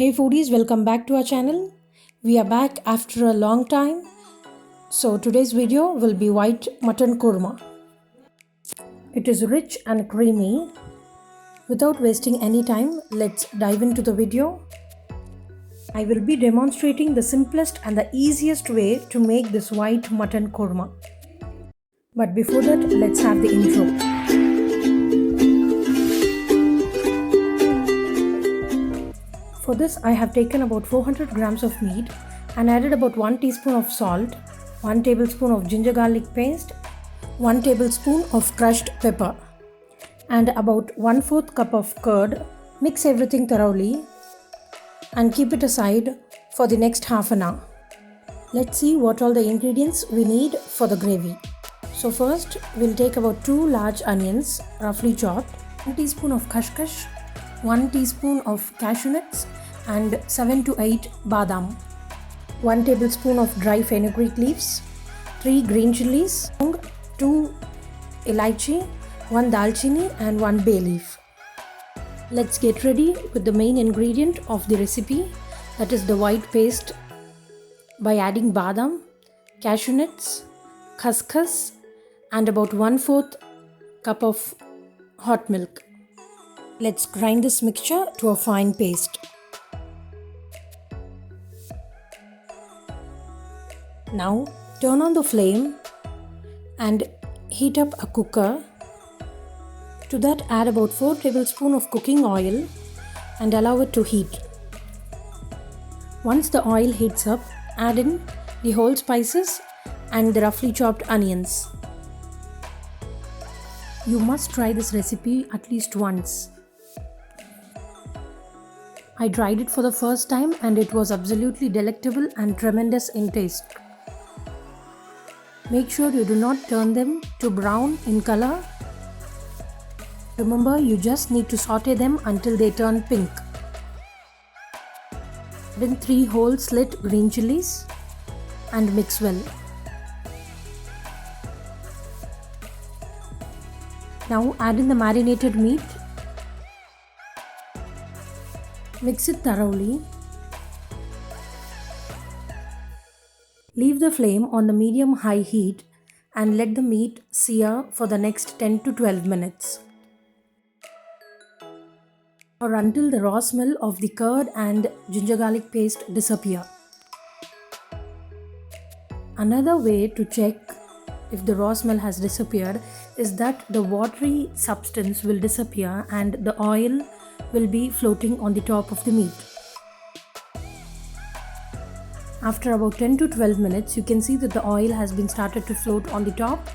Hey foodies, welcome back to our channel. We are back after a long time. So today's video will be white mutton korma. It is rich and creamy. Without wasting any time, let's dive into the video. I will be demonstrating the simplest and the easiest way to make this white mutton korma. But before that, let's have the intro. For this, I have taken about 400 grams of meat and added about 1 teaspoon of salt, 1 tablespoon of ginger garlic paste, 1 tablespoon of crushed pepper, and about 1/4 cup of curd. Mix everything thoroughly and keep it aside for the next half an hour. Let's see what all the ingredients we need for the gravy. So first, we'll take about 2 large onions, roughly chopped, 1 teaspoon of khashkash, 1 teaspoon of cashew nuts, and 7 to 8 badam, 1 tablespoon of dry fenugreek leaves, 3 green chilies, 2 elaichi, 1 dalchini and 1 bay leaf. Let's get ready with the main ingredient of the recipe, that is the white paste, by adding badam, cashew nuts, khaskhas and about 1/4 cup of hot milk. Let's grind this mixture to a fine paste. Now turn on the flame and heat up a cooker. To that, add about 4 tablespoons of cooking oil and allow it to heat. Once the oil heats up, add in the whole spices and the roughly chopped onions. You must try this recipe at least once. I tried it for the first time and it was absolutely delectable and tremendous in taste. Make sure you do not turn them to brown in color. Remember, you just need to saute them until they turn pink. Then 3 whole slit green chilies and mix well. Now add in the marinated meat. Mix it thoroughly. Leave the flame on the medium-high heat and let the meat sear for the next 10 to 12 minutes, or until the raw smell of the curd and ginger garlic paste disappear. Another way to check if the raw smell has disappeared is that the watery substance will disappear and the oil will be floating on the top of the meat. After about 10 to 12 minutes, you can see that the oil has been started to float on the top.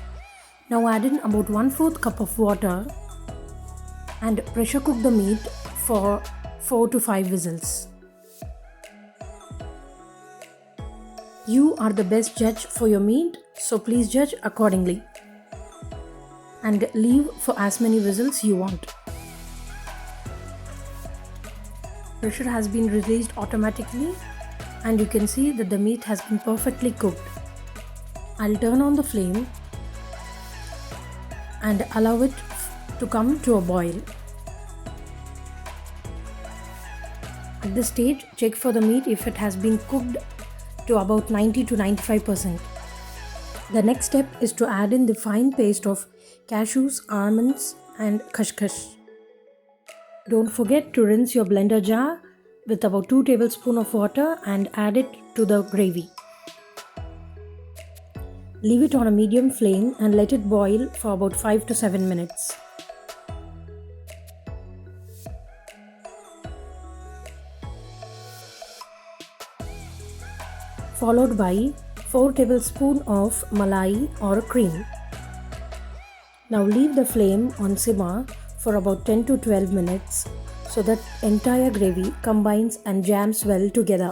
Now add in about 1/4 cup of water and pressure cook the meat for 4 to 5 whistles. You are the best judge for your meat, so please judge accordingly. And leave for as many whistles you want. Pressure has been released automatically and you can see that the meat has been perfectly cooked. I'll turn on the flame and allow it to come to a boil. At this stage, check for the meat if it has been cooked to about 90 to 95%. The next step is to add in the fine paste of cashews, almonds and khashkash. Don't forget to rinse your blender jar with about 2 tablespoons of water and add it to the gravy. Leave it on a medium flame and let it boil for about 5 to 7 minutes. Followed by 4 tablespoons of malai or cream. Now leave the flame on simmer for about 10 to 12 minutes so that entire gravy combines and jams well together.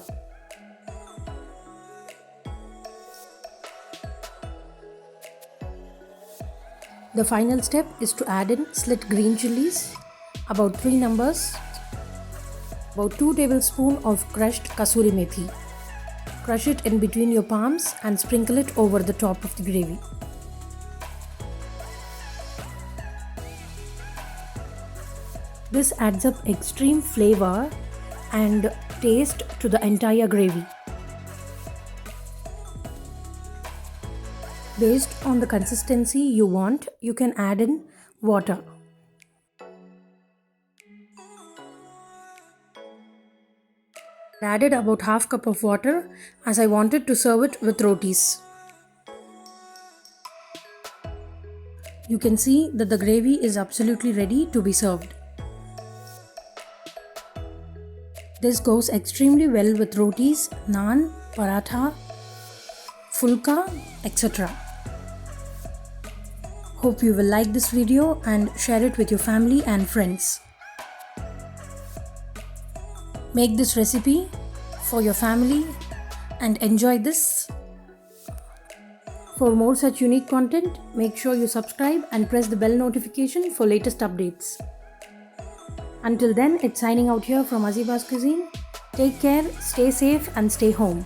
The final step is to add in slit green chilies, about 3 numbers, about 2 tablespoons of crushed kasuri methi. Crush it in between your palms and sprinkle it over the top of the gravy. This adds up extreme flavor and taste to the entire gravy. Based on the consistency you want, you can add in water. I added about half cup of water as I wanted to serve it with rotis. You can see that the gravy is absolutely ready to be served. This goes extremely well with rotis, naan, paratha, fulka, etc. Hope you will like this video and share it with your family and friends. Make this recipe for your family and enjoy this. For more such unique content, make sure you subscribe and press the bell notification for latest updates. Until then, it's signing out here from Azeeba's Cuisine. Take care, stay safe and stay home.